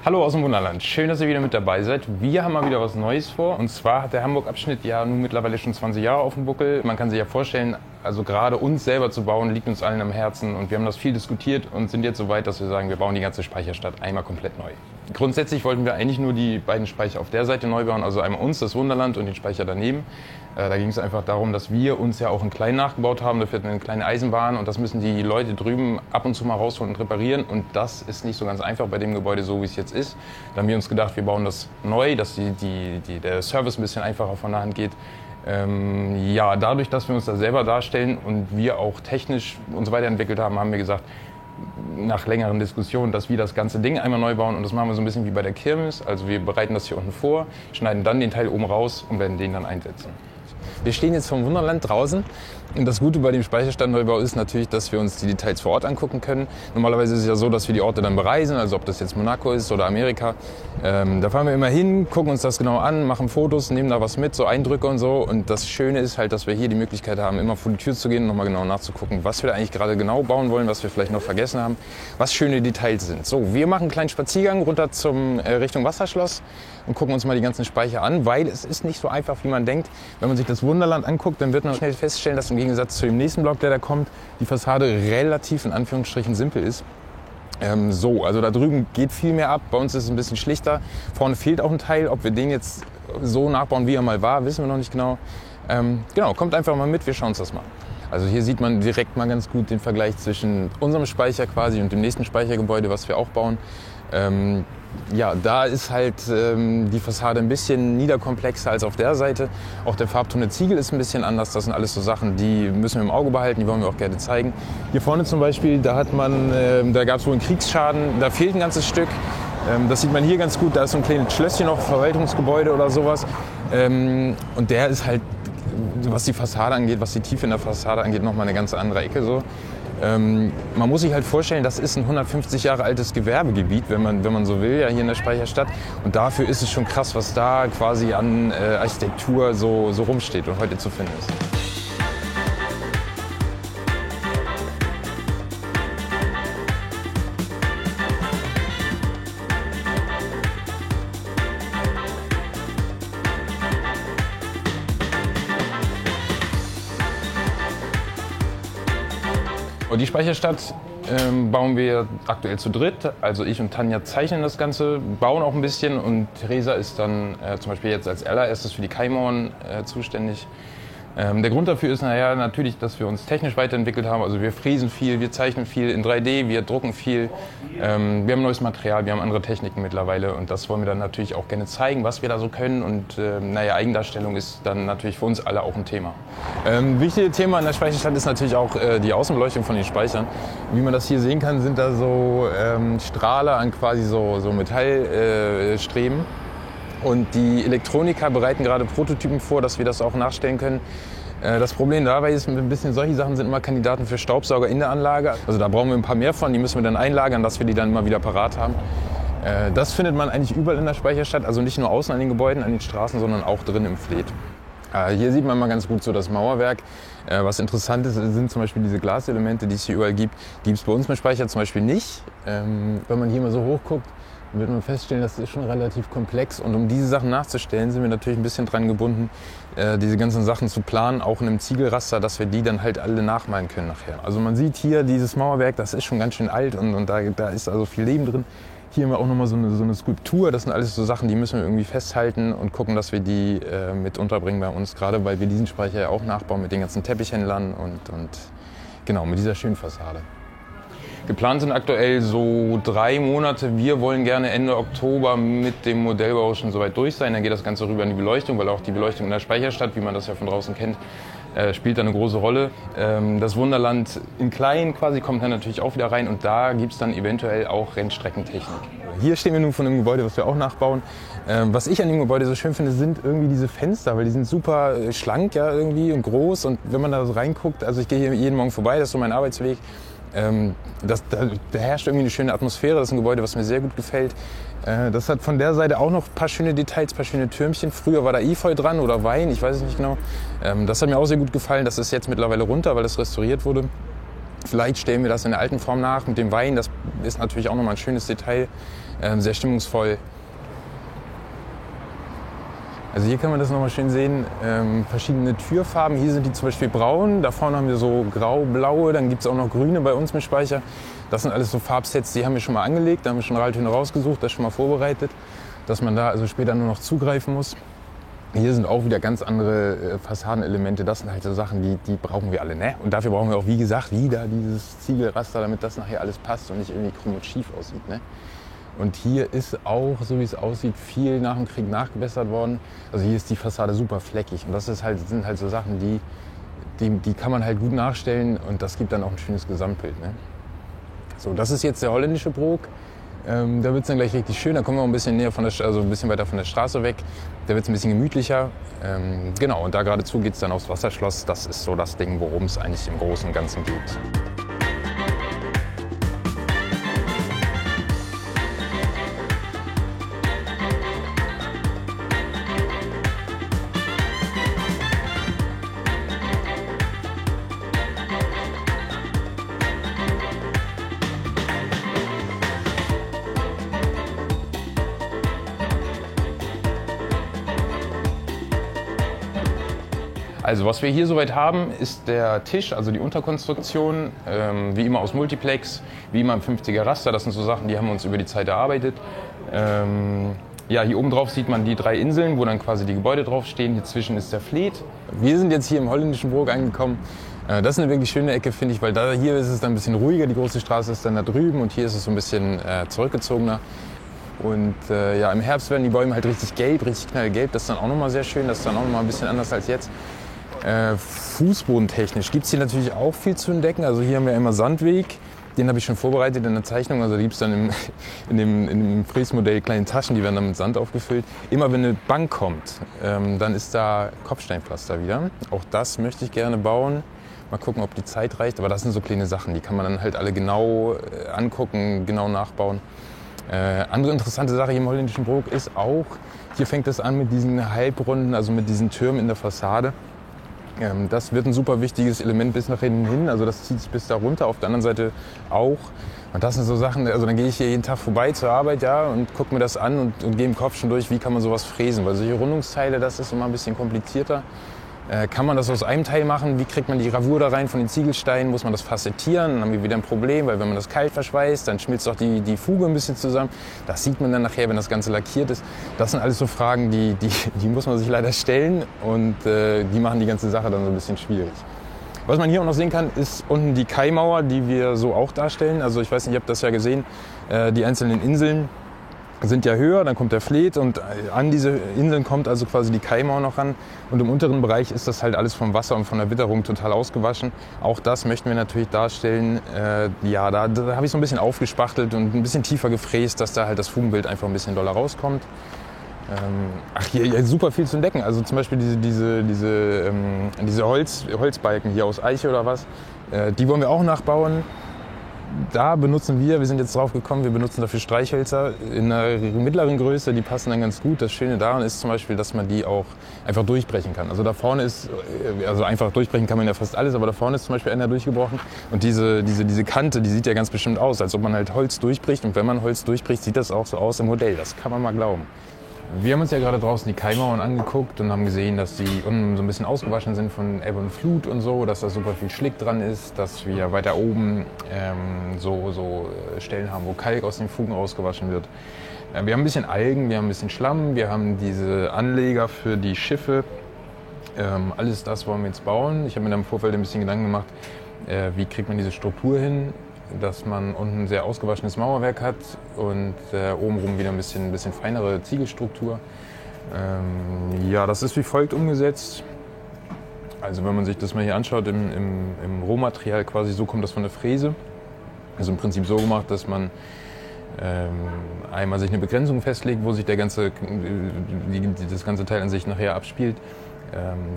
Hallo aus dem Wunderland, schön, dass ihr wieder mit dabei seid. Wir haben mal wieder was Neues vor, und zwar hat der Hamburg-Abschnitt ja nun mittlerweile schon 20 Jahre auf dem Buckel. Man kann sich ja vorstellen, also gerade uns selber zu bauen, liegt uns allen am Herzen, und wir haben das viel diskutiert und sind jetzt so weit, dass wir sagen, wir bauen die ganze Speicherstadt einmal komplett neu. Grundsätzlich wollten wir eigentlich nur die beiden Speicher auf der Seite neu bauen, also einmal uns, das Wunderland, und den Speicher daneben. Da ging es einfach darum, dass wir uns ja auch in klein nachgebaut haben. Dafür hatten wir eine kleine Eisenbahn, und das müssen die Leute drüben ab und zu mal rausholen und reparieren. Und das ist nicht so ganz einfach bei dem Gebäude, so wie es jetzt ist. Da haben wir uns gedacht, wir bauen das neu, dass der Service ein bisschen einfacher von der Hand geht. Ja, dadurch, dass wir uns da selber darstellen und wir auch technisch uns weiterentwickelt haben, haben wir gesagt, nach längeren Diskussionen, dass wir das ganze Ding einmal neu bauen, und das machen wir so ein bisschen wie bei der Kirmes. Also wir bereiten das hier unten vor, schneiden dann den Teil oben raus und werden den dann einsetzen. Wir stehen jetzt vom Wunderland draußen, und das Gute bei dem Speicherstandneubau ist natürlich, dass wir uns die Details vor Ort angucken können. Normalerweise ist es ja so, dass wir die Orte dann bereisen, also ob das jetzt Monaco ist oder Amerika. Da fahren wir immer hin, gucken uns das genau an, machen Fotos, nehmen da was mit, so Eindrücke und so. Und das Schöne ist halt, dass wir hier die Möglichkeit haben, immer vor die Tür zu gehen und nochmal genau nachzugucken, was wir da eigentlich gerade genau bauen wollen, was wir vielleicht noch vergessen haben, was schöne Details sind. So, wir machen einen kleinen Spaziergang runter zum Richtung Wasserschloss und gucken uns mal die ganzen Speicher an, weil es ist nicht so einfach, wie man denkt. Wenn man sich das Wunderland anguckt, dann wird man schnell feststellen, dass im Gegensatz zu dem nächsten Block, der da kommt, die Fassade relativ in Anführungsstrichen simpel ist. Also da drüben geht viel mehr ab, bei uns ist es ein bisschen schlichter. Vorne fehlt auch ein Teil, ob wir den jetzt so nachbauen, wie er mal war, wissen wir noch nicht genau. Genau, kommt einfach mal mit, wir schauen uns das mal an. Also hier sieht man direkt mal ganz gut den Vergleich zwischen unserem Speicher quasi und dem nächsten Speichergebäude, was wir auch bauen. Ja, da ist halt die Fassade ein bisschen niederkomplexer als auf der Seite. Auch der Farbton der Ziegel ist ein bisschen anders. Das sind alles so Sachen, die müssen wir im Auge behalten, die wollen wir auch gerne zeigen. Hier vorne zum Beispiel, da gab es wohl einen Kriegsschaden, da fehlt ein ganzes Stück. Das sieht man hier ganz gut, da ist so ein kleines Schlösschen noch, Verwaltungsgebäude oder sowas. Und der ist halt, was die Fassade angeht, was die Tiefe in der Fassade angeht, nochmal eine ganz andere Ecke so. Man muss sich halt vorstellen, das ist ein 150 Jahre altes Gewerbegebiet, wenn man so will, ja, hier in der Speicherstadt. Und dafür ist es schon krass, was da quasi an Architektur so rumsteht und heute zu finden ist. Und die Speicherstadt bauen wir aktuell zu dritt. Also ich und Tanja zeichnen das Ganze, bauen auch ein bisschen, und Theresa ist dann zum Beispiel jetzt als allererstes für die Kaimauern zuständig. Der Grund dafür ist natürlich, dass wir uns technisch weiterentwickelt haben. Also wir fräsen viel, wir zeichnen viel in 3D, wir drucken viel. Wir haben neues Material, wir haben andere Techniken mittlerweile, und das wollen wir dann natürlich auch gerne zeigen, was wir da so können. Und Eigendarstellung ist dann natürlich für uns alle auch ein Thema. Wichtiges Thema in der Speicherstadt ist natürlich auch die Außenbeleuchtung von den Speichern. Wie man das hier sehen kann, sind da so Strahler an quasi so Metallstreben. Und die Elektroniker bereiten gerade Prototypen vor, dass wir das auch nachstellen können. Das Problem dabei ist, ein bisschen solche Sachen sind immer Kandidaten für Staubsauger in der Anlage. Also da brauchen wir ein paar mehr von, die müssen wir dann einlagern, dass wir die dann immer wieder parat haben. Das findet man eigentlich überall in der Speicherstadt, also nicht nur außen an den Gebäuden, an den Straßen, sondern auch drin im Fleet. Hier sieht man mal ganz gut so das Mauerwerk. Was interessant ist, sind zum Beispiel diese Glaselemente, die es hier überall gibt. Die gibt es bei uns im Speicher zum Beispiel nicht. Wenn man hier mal so hoch guckt, wird man feststellen, das ist schon relativ komplex, und um diese Sachen nachzustellen, sind wir natürlich ein bisschen dran gebunden, diese ganzen Sachen zu planen, auch in einem Ziegelraster, dass wir die dann halt alle nachmalen können nachher. Also man sieht hier dieses Mauerwerk, das ist schon ganz schön alt, und da ist also viel Leben drin. Hier haben wir auch nochmal so eine Skulptur, das sind alles so Sachen, die müssen wir irgendwie festhalten und gucken, dass wir die mit unterbringen bei uns, gerade weil wir diesen Speicher ja auch nachbauen mit den ganzen Teppichhändlern und genau, mit dieser schönen Fassade. Geplant sind aktuell so 3 Monate. Wir wollen gerne Ende Oktober mit dem Modellbau schon soweit durch sein. Dann geht das Ganze rüber in die Beleuchtung, weil auch die Beleuchtung in der Speicherstadt, wie man das ja von draußen kennt, spielt da eine große Rolle. Das Wunderland in klein quasi kommt dann natürlich auch wieder rein, und da gibt es dann eventuell auch Rennstreckentechnik. Hier stehen wir nun von einem Gebäude, was wir auch nachbauen. Was ich an dem Gebäude so schön finde, sind irgendwie diese Fenster, weil die sind super schlank ja irgendwie und groß, und wenn man da so reinguckt, also ich gehe hier jeden Morgen vorbei, das ist so mein Arbeitsweg. Da herrscht irgendwie eine schöne Atmosphäre, das ist ein Gebäude, was mir sehr gut gefällt. Das hat von der Seite auch noch ein paar schöne Details, ein paar schöne Türmchen. Früher war da Efeu dran oder Wein, ich weiß es nicht genau. Das hat mir auch sehr gut gefallen, das ist jetzt mittlerweile runter, weil das restauriert wurde. Vielleicht stellen wir das in der alten Form nach mit dem Wein, das ist natürlich auch nochmal ein schönes Detail. sehr stimmungsvoll. Also hier kann man das nochmal schön sehen, verschiedene Türfarben. Hier sind die zum Beispiel braun, da vorne haben wir so grau-blaue, dann gibt es auch noch grüne bei uns mit Speicher. Das sind alles so Farbsets, die haben wir schon mal angelegt, da haben wir schon Ralltöne rausgesucht, das schon mal vorbereitet, dass man da also später nur noch zugreifen muss. Hier sind auch wieder ganz andere Fassadenelemente, das sind halt so Sachen, die brauchen wir alle, ne? Und dafür brauchen wir auch, wie gesagt, wieder dieses Ziegelraster, damit das nachher alles passt und nicht irgendwie krumm und schief aussieht, ne? Und hier ist auch, so wie es aussieht, viel nach dem Krieg nachgebessert worden. Also hier ist die Fassade super fleckig und das ist halt, sind halt so Sachen, die kann man halt gut nachstellen und das gibt dann auch ein schönes Gesamtbild, ne? So, das ist jetzt der holländische Brook. Da wird es dann gleich richtig schön. Da kommen wir auch ein bisschen näher also ein bisschen weiter von der Straße weg. Da wird es ein bisschen gemütlicher. Genau, und da geradezu geht es dann aufs Wasserschloss. Das ist so das Ding, worum es eigentlich im Großen und Ganzen geht. Also was wir hier soweit haben, ist der Tisch, also die Unterkonstruktion, wie immer aus Multiplex, wie immer im 50er Raster. Das sind so Sachen, die haben wir uns über die Zeit erarbeitet. Ja, hier oben drauf sieht man die 3 Inseln, wo dann quasi die Gebäude draufstehen. Hier zwischen ist der Fleet. Wir sind jetzt hier im holländischen Brook angekommen. Das ist eine wirklich schöne Ecke, finde ich, weil hier ist es dann ein bisschen ruhiger. Die große Straße ist dann da drüben und hier ist es so ein bisschen zurückgezogener. Und ja, im Herbst werden die Bäume halt richtig gelb, richtig knallgelb. Das ist dann auch nochmal sehr schön. Das ist dann auch nochmal ein bisschen anders als jetzt. Fußbodentechnisch gibt es hier natürlich auch viel zu entdecken. Also hier haben wir immer Sandweg, den habe ich schon vorbereitet in der Zeichnung. Also da gibt es dann in dem Fräsmodell kleine Taschen, die werden dann mit Sand aufgefüllt. Immer wenn eine Bank kommt, dann ist da Kopfsteinpflaster wieder. Auch das möchte ich gerne bauen. Mal gucken, ob die Zeit reicht. Aber das sind so kleine Sachen, die kann man dann halt alle genau angucken, genau nachbauen. Andere interessante Sache hier im holländischen Brook ist auch, hier fängt es an mit diesen Halbrunden, also mit diesen Türmen in der Fassade. Das wird ein super wichtiges Element bis nach hinten hin, also das zieht sich bis da runter, auf der anderen Seite auch. Und das sind so Sachen, also dann gehe ich hier jeden Tag vorbei zur Arbeit, ja, und gucke mir das an und gehe im Kopf schon durch, wie kann man sowas fräsen. Weil solche Rundungsteile, das ist immer ein bisschen komplizierter. Kann man das aus einem Teil machen? Wie kriegt man die Gravur da rein von den Ziegelsteinen? Muss man das facettieren? Dann haben wir wieder ein Problem, weil wenn man das kalt verschweißt, dann schmilzt auch die Fuge ein bisschen zusammen. Das sieht man dann nachher, wenn das Ganze lackiert ist. Das sind alles so Fragen, die muss man sich leider stellen und die machen die ganze Sache dann so ein bisschen schwierig. Was man hier auch noch sehen kann, ist unten die Kaimauer, die wir so auch darstellen. Also ich weiß nicht, ihr habt das ja gesehen, die einzelnen Inseln sind ja höher, dann kommt der Fleet und an diese Inseln kommt also quasi die Kaimauer noch ran. Und im unteren Bereich ist das halt alles vom Wasser und von der Witterung total ausgewaschen. Auch das möchten wir natürlich darstellen. Ja, da habe ich so ein bisschen aufgespachtelt und ein bisschen tiefer gefräst, dass da halt das Fugenbild einfach ein bisschen doller rauskommt. Ach, hier super viel zu entdecken. Also zum Beispiel diese Holzbalken hier aus Eiche oder was, die wollen wir auch nachbauen. Da benutzen wir sind jetzt drauf gekommen, wir benutzen dafür Streichhölzer in einer mittleren Größe, die passen dann ganz gut. Das Schöne daran ist zum Beispiel, dass man die auch einfach durchbrechen kann. Also da vorne ist, also einfach durchbrechen kann man ja fast alles, aber da vorne ist zum Beispiel einer durchgebrochen und diese Kante, die sieht ja ganz bestimmt aus, als ob man halt Holz durchbricht und wenn man Holz durchbricht, sieht das auch so aus im Modell, das kann man mal glauben. Wir haben uns ja gerade draußen die Kaimauern angeguckt und haben gesehen, dass die unten so ein bisschen ausgewaschen sind von Ebbe und Flut und so, dass da super viel Schlick dran ist, dass wir weiter oben so Stellen haben, wo Kalk aus den Fugen ausgewaschen wird. Wir haben ein bisschen Algen, wir haben ein bisschen Schlamm, wir haben diese Anleger für die Schiffe. Alles das wollen wir jetzt bauen. Ich habe mir da im Vorfeld ein bisschen Gedanken gemacht, wie kriegt man diese Struktur hin, dass man unten ein sehr ausgewaschenes Mauerwerk hat und obenrum wieder ein bisschen feinere Ziegelstruktur. Ja, das ist wie folgt umgesetzt. Also wenn man sich das mal hier anschaut, im Rohmaterial quasi, so kommt das von der Fräse. Also im Prinzip so gemacht, dass man einmal sich eine Begrenzung festlegt, wo sich das ganze Teil an sich nachher abspielt.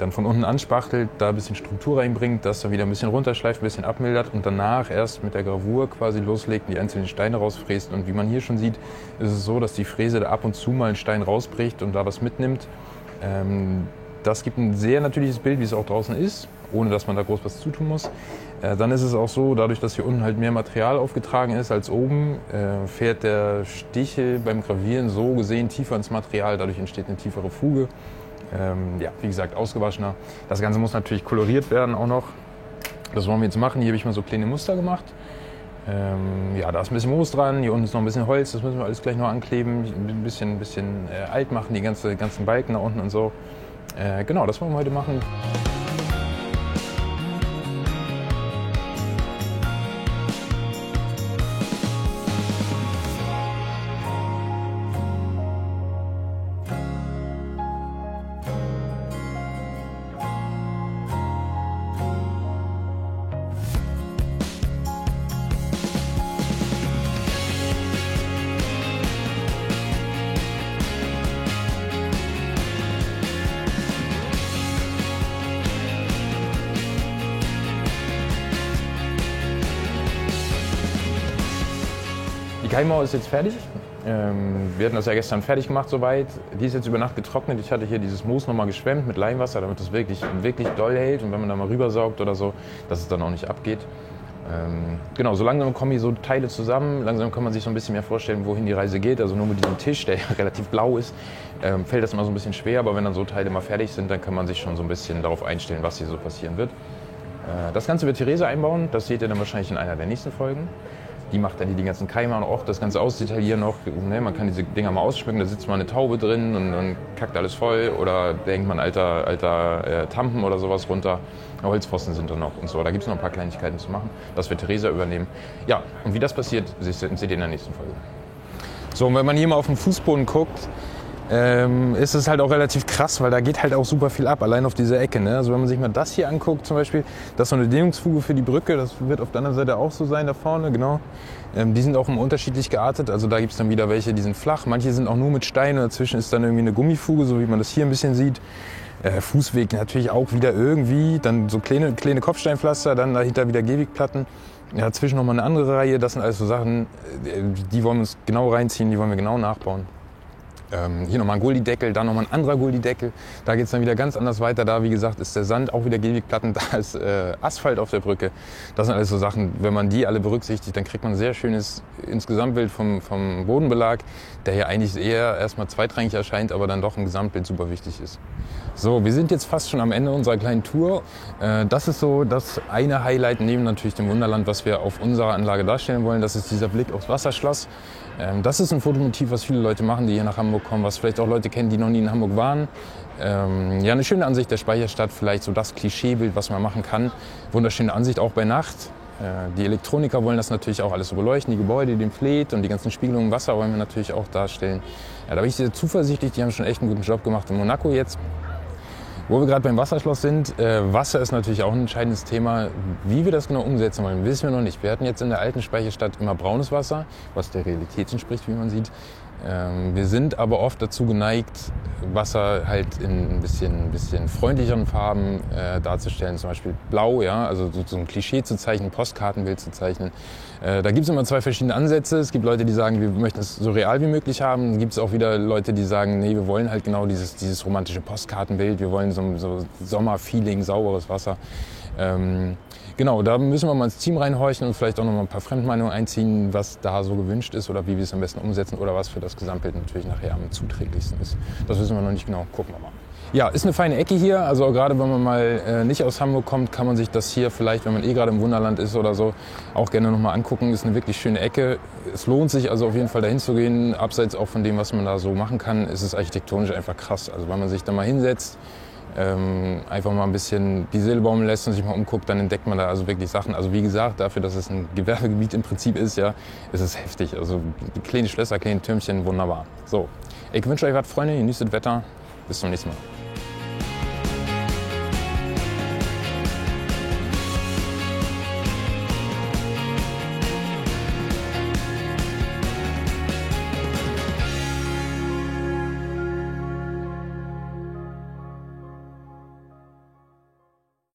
Dann von unten anspachtelt, da ein bisschen Struktur reinbringt, das dann wieder ein bisschen runterschleift, ein bisschen abmildert und danach erst mit der Gravur quasi loslegt und die einzelnen Steine rausfräst. Und wie man hier schon sieht, ist es so, dass die Fräse da ab und zu mal einen Stein rausbricht und da was mitnimmt. Das gibt ein sehr natürliches Bild, wie es auch draußen ist. ohne dass man da groß was zutun muss. Dann ist es auch so, dadurch, dass hier unten halt mehr Material aufgetragen ist als oben, fährt der Stichel beim Gravieren so gesehen tiefer ins Material, dadurch entsteht eine tiefere Fuge. Ja, wie gesagt, ausgewaschener. Das Ganze muss natürlich koloriert werden auch noch. Das wollen wir jetzt machen. Hier habe ich mal so kleine Muster gemacht. Ja, da ist ein bisschen Moos dran, hier unten ist noch ein bisschen Holz, das müssen wir alles gleich noch ankleben, ein bisschen alt machen, die ganzen Balken da unten und so. Genau, das wollen wir heute machen. Die Kaimauer ist jetzt fertig. Wir hatten das ja gestern fertig gemacht soweit. Die ist jetzt über Nacht getrocknet. Ich hatte hier dieses Moos nochmal geschwemmt mit Leimwasser, damit es wirklich doll hält. Und wenn man da mal rübersaugt oder so, dass es dann auch nicht abgeht. Genau, so langsam kommen hier so Teile zusammen. Langsam kann man sich so ein bisschen mehr vorstellen, wohin die Reise geht. Also nur mit diesem Tisch, der ja relativ blau ist, fällt das immer so ein bisschen schwer. Aber wenn dann so Teile mal fertig sind, dann kann man sich schon so ein bisschen darauf einstellen, was hier so passieren wird. Das Ganze wird Therese einbauen. Das seht ihr dann wahrscheinlich in einer der nächsten Folgen. Die macht dann die ganzen Keimer und auch das ganze Ausdetaillieren noch. Ne, man kann diese Dinger mal ausschmücken, da sitzt mal eine Taube drin und dann kackt alles voll. Oder da hängt man alter Tampen oder sowas runter. Holzpfosten sind da noch und so. Da gibt es noch ein paar Kleinigkeiten zu machen. Das wird Theresa übernehmen. Ja, und wie das passiert, seht ihr in der nächsten Folge. So, und wenn man hier mal auf den Fußboden guckt, ist es halt auch relativ krass, weil da geht halt auch super viel ab, allein auf dieser Ecke. Ne? Also wenn man sich mal das hier anguckt zum Beispiel, das ist so eine Dehnungsfuge für die Brücke, das wird auf der anderen Seite auch so sein, da vorne, genau. Die sind auch unterschiedlich geartet, also da gibt es dann wieder welche, die sind flach, manche sind auch nur mit Steinen, dazwischen ist dann irgendwie eine Gummifuge, so wie man das hier ein bisschen sieht. Fußweg natürlich auch wieder irgendwie, dann so kleine Kopfsteinpflaster, dann dahinter wieder Gehwegplatten. Ja, dazwischen nochmal eine andere Reihe, das sind alles so Sachen, die wollen wir uns genau reinziehen, die wollen wir genau nachbauen. Hier nochmal ein Gullideckel, da nochmal ein anderer Gullideckel. Da geht es dann wieder ganz anders weiter. Da, wie gesagt, ist der Sand, auch wieder Gehwegplatten, da ist Asphalt auf der Brücke. Das sind alles so Sachen, wenn man die alle berücksichtigt, dann kriegt man ein sehr schönes Insgesamtbild vom Bodenbelag, der hier eigentlich eher erstmal zweitrangig erscheint, aber dann doch im Gesamtbild super wichtig ist. So, wir sind jetzt fast schon am Ende unserer kleinen Tour. Das ist so das eine Highlight neben natürlich dem Wunderland, was wir auf unserer Anlage darstellen wollen. Das ist dieser Blick aufs Wasserschloss. Das ist ein Fotomotiv, was viele Leute machen, die hier nach Hamburg kommen, was vielleicht auch Leute kennen, die noch nie in Hamburg waren. Ja, eine schöne Ansicht der Speicherstadt, vielleicht so das Klischeebild, was man machen kann. Wunderschöne Ansicht auch bei Nacht. Die Elektroniker wollen das natürlich auch alles so beleuchten, die Gebäude, den Fleet und die ganzen Spiegelungen im Wasser wollen wir natürlich auch darstellen. Ja, da bin ich sehr zuversichtlich, die haben schon echt einen guten Job gemacht in Monaco jetzt. Wo wir gerade beim Wasserschloss sind, Wasser ist natürlich auch ein entscheidendes Thema. Wie wir das genau umsetzen wollen, wissen wir noch nicht. Wir hatten jetzt in der alten Speicherstadt immer braunes Wasser, was der Realität entspricht, wie man sieht. Wir sind aber oft dazu geneigt, Wasser halt in ein bisschen freundlicheren Farben darzustellen, zum Beispiel blau, ja, also so ein Klischee zu zeichnen, Postkartenbild zu zeichnen. Da gibt es immer zwei verschiedene Ansätze. Es gibt Leute, die sagen, wir möchten es so real wie möglich haben. Dann gibt es auch wieder Leute, die sagen, nee, wir wollen halt genau dieses romantische Postkartenbild, wir wollen so Sommerfeeling, sauberes Wasser. Genau, da müssen wir mal ins Team reinhorchen und vielleicht auch noch mal ein paar Fremdmeinungen einziehen, was da so gewünscht ist oder wie wir es am besten umsetzen oder was für das Gesamtbild natürlich nachher am zuträglichsten ist. Das wissen wir noch nicht genau, gucken wir mal. Ja, ist eine feine Ecke hier, also gerade wenn man mal nicht aus Hamburg kommt, kann man sich das hier vielleicht, wenn man gerade im Wunderland ist oder so, auch gerne noch mal angucken. Ist eine wirklich schöne Ecke. Es lohnt sich also auf jeden Fall dahin zu gehen, abseits auch von dem, was man da so machen kann, ist es architektonisch einfach krass. Also wenn man sich da mal hinsetzt, einfach mal ein bisschen die Seele baumeln lässt und sich mal umguckt, dann entdeckt man da also wirklich Sachen. Also wie gesagt, dafür, dass es ein Gewerbegebiet im Prinzip ist, ja, ist es heftig. Also kleine Schlösser, kleine Türmchen, wunderbar. So, ich wünsche euch was, Freunde, genießt das Wetter. Bis zum nächsten Mal.